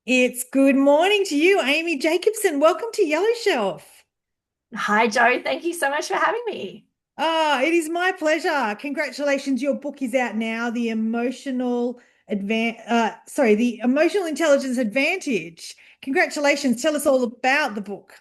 It's good morning to you, Amy Jacobson. Welcome to Yellow Shelf. Hi, Joe. Thank you so much for having me. It is my pleasure. Congratulations, your book is out now, The Emotional Intelligence Advantage. Congratulations. Tell us all about the book.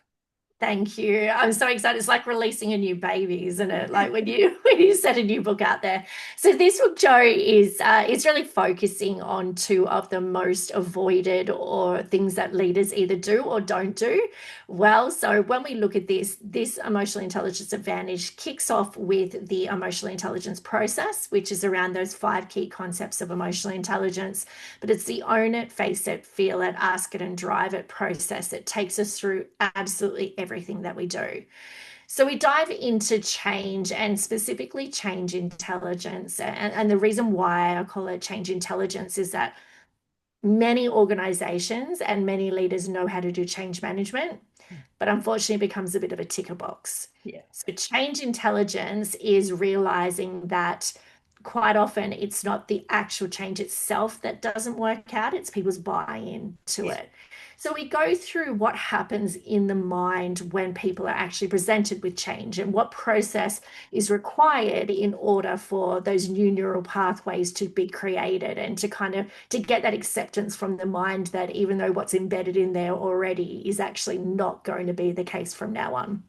Thank you. I'm so excited. It's like releasing a new baby, isn't it? Like when you when you set a new book out there. So this book, Joe, is it's really focusing on two of the most avoided or things that leaders either do or don't do well. So when we look at this emotional intelligence advantage kicks off with the emotional intelligence process, which is around those five key concepts of emotional intelligence. But it's the own it, face it, feel it, ask it, and drive it process that takes us through absolutely everything that we do. So we dive into change and specifically change intelligence. And the reason why I call it change intelligence is that many organizations and many leaders know how to do change management, but unfortunately it becomes a bit of a ticker box. Yeah. So change intelligence is realizing that quite often it's not the actual change itself that doesn't work out, it's people's buy-in to Yeah. it. So we go through what happens in the mind when people are actually presented with change and what process is required in order for those new neural pathways to be created and to kind of to get that acceptance from the mind that even though what's embedded in there already is actually not going to be the case from now on.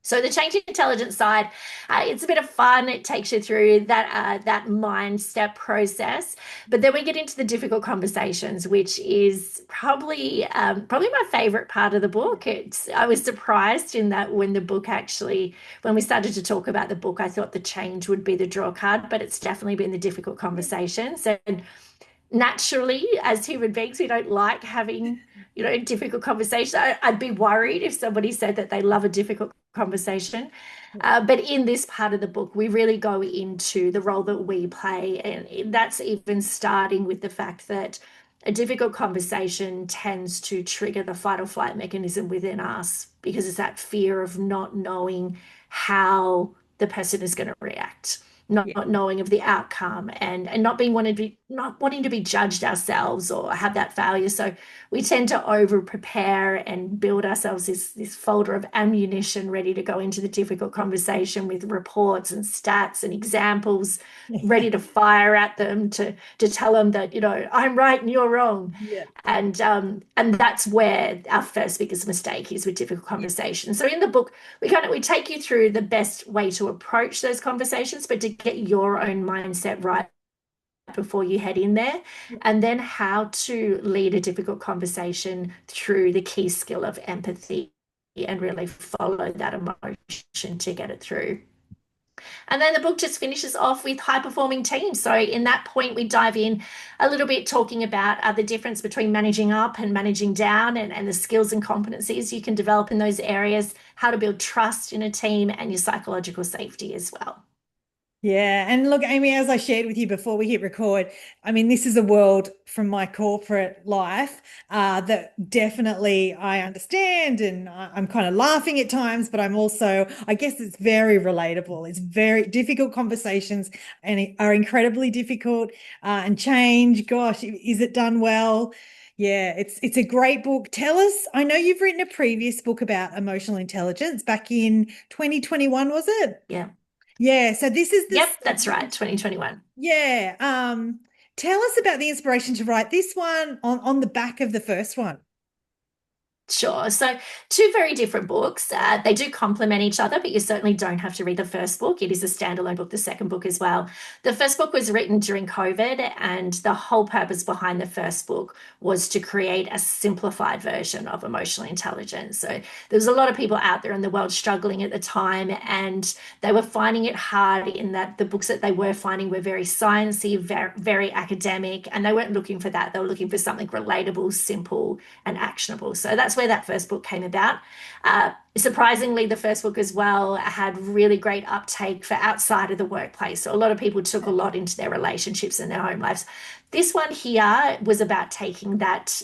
So the change intelligence side, it's a bit of fun. It takes you through that mind step process, but then we get into the difficult conversations, which is probably my favorite part of the book. I was surprised in that when we started to talk about the book, I thought the change would be the draw card, but it's definitely been the difficult conversations. And naturally, as human beings, we don't like having, difficult conversations. I'd be worried if somebody said that they love a difficult conversation. But in this part of the book, we really go into the role that we play. And that's even starting with the fact that a difficult conversation tends to trigger the fight or flight mechanism within us because it's that fear of not knowing how the person is going to react, Yeah. not knowing of the outcome, and not wanting to be judged ourselves or have that failure. So we tend to over prepare and build ourselves this folder of ammunition ready to go into the difficult conversation with reports and stats and examples Yeah. ready to fire at them to tell them that, I'm right and you're wrong. Yeah. And that's where our first biggest mistake is with difficult Yeah. conversations. So in the book, we take you through the best way to approach those conversations, but to get your own mindset right before you head in there, and then how to lead a difficult conversation through the key skill of empathy and really follow that emotion to get it through. And then the book just finishes off with high performing teams. So, in that point, we dive in a little bit talking about the difference between managing up and managing down and the skills and competencies you can develop in those areas, how to build trust in a team, and your psychological safety as well. Yeah, and look, Amy, as I shared with you before we hit record, I mean, this is a world from my corporate life that definitely I understand, and I'm kind of laughing at times, but I'm also, I guess it's very relatable. It's very difficult conversations and are incredibly difficult, and change. Gosh, is it done well? Yeah, it's a great book. Tell us, I know you've written a previous book about emotional intelligence back in 2021, was it? Yeah. Yeah, so this is Yep, this. that's right, 2021. Yeah. Tell us about the inspiration to write this one on the back of the first one. Sure. So, two very different books. They do complement each other, but you certainly don't have to read the first book. It is a standalone book, the second book as well. The first book was written during COVID, and the whole purpose behind the first book was to create a simplified version of emotional intelligence. So, there was a lot of people out there in the world struggling at the time, and they were finding it hard in that the books that they were finding were very sciencey, very academic, and they weren't looking for that. They were looking for something relatable, simple, and actionable. So that's where that first book came about. Surprisingly, the first book as well had really great uptake for outside of the workplace. So a lot of people took a lot into their relationships and their home lives. This one here was about taking that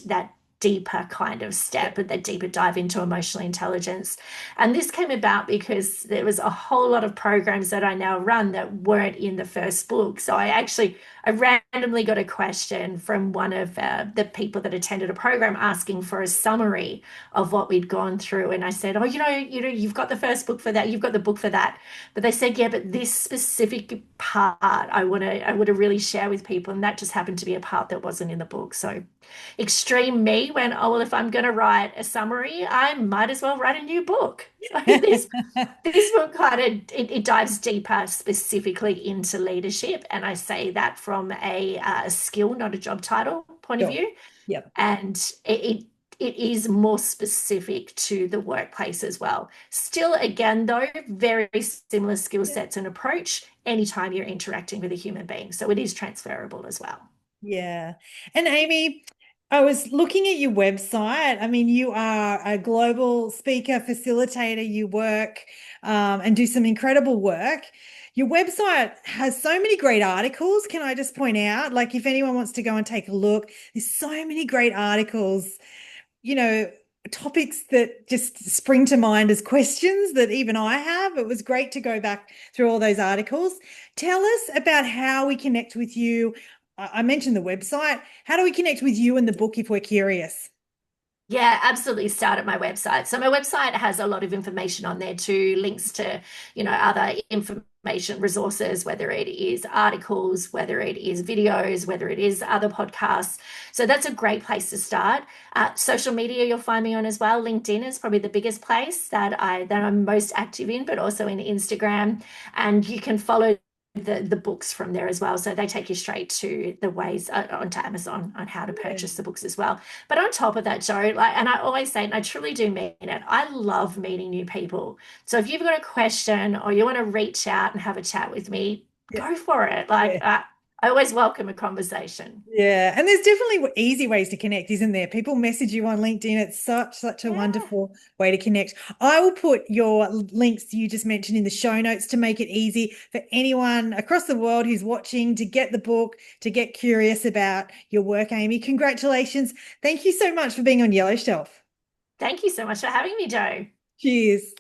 deeper kind of Yeah. step and that deeper dive into emotional intelligence. And this came about because there was a whole lot of programs that I now run that weren't in the first book. So I actually I randomly got a question from one of the people that attended a program asking for a summary of what we'd gone through. And I said, "Oh, you've got the first book for that. You've got the book for that." But they said, "Yeah, but this specific part, I want to really share with people." And that just happened to be a part that wasn't in the book. So extreme me went, "Oh, well, if I'm going to write a summary, I might as well write a new book." So this book kind of it dives deeper specifically into leadership, and I say that from a skill, not a job title point of Sure. view, Yep. and it is more specific to the workplace as well. Still, again, though, very similar skill sets and approach anytime you're interacting with a human being, so it is transferable as well. Yeah. And Amy, I was looking at your website. I mean, you are a global speaker, facilitator. You work and do some incredible work. Your website has so many great articles. Can I just point out, like, if anyone wants to go and take a look, there's so many great articles, you know, topics that just spring to mind as questions that even I have. It was great to go back through all those articles. Tell us about how we connect with you. I mentioned the website. How do we connect with you and the book if we're curious? Yeah, absolutely. Start at my website. So my website has a lot of information on there too, links to, other information resources, whether it is articles, whether it is videos, whether it is other podcasts. So that's a great place to start. Social media you'll find me on as well. LinkedIn is probably the biggest place that I'm most active in, but also in Instagram. And you can follow the books from there as well. So they take you straight to the ways onto Amazon on how to Yeah. purchase the books as well. But on top of that, Joe, and I always say, and I truly do mean it, I love meeting new people. So if you've got a question or you want to reach out and have a chat with me, Yeah. go for it. Yeah. I always welcome a conversation. Yeah, and there's definitely easy ways to connect, isn't there? People message you on LinkedIn. It's such a Yeah. wonderful way to connect. I will put your links you just mentioned in the show notes to make it easy for anyone across the world who's watching to get the book, to get curious about your work, Amy. Congratulations. Thank you so much for being on Yellow Shelf. Thank you so much for having me, Joe. Cheers.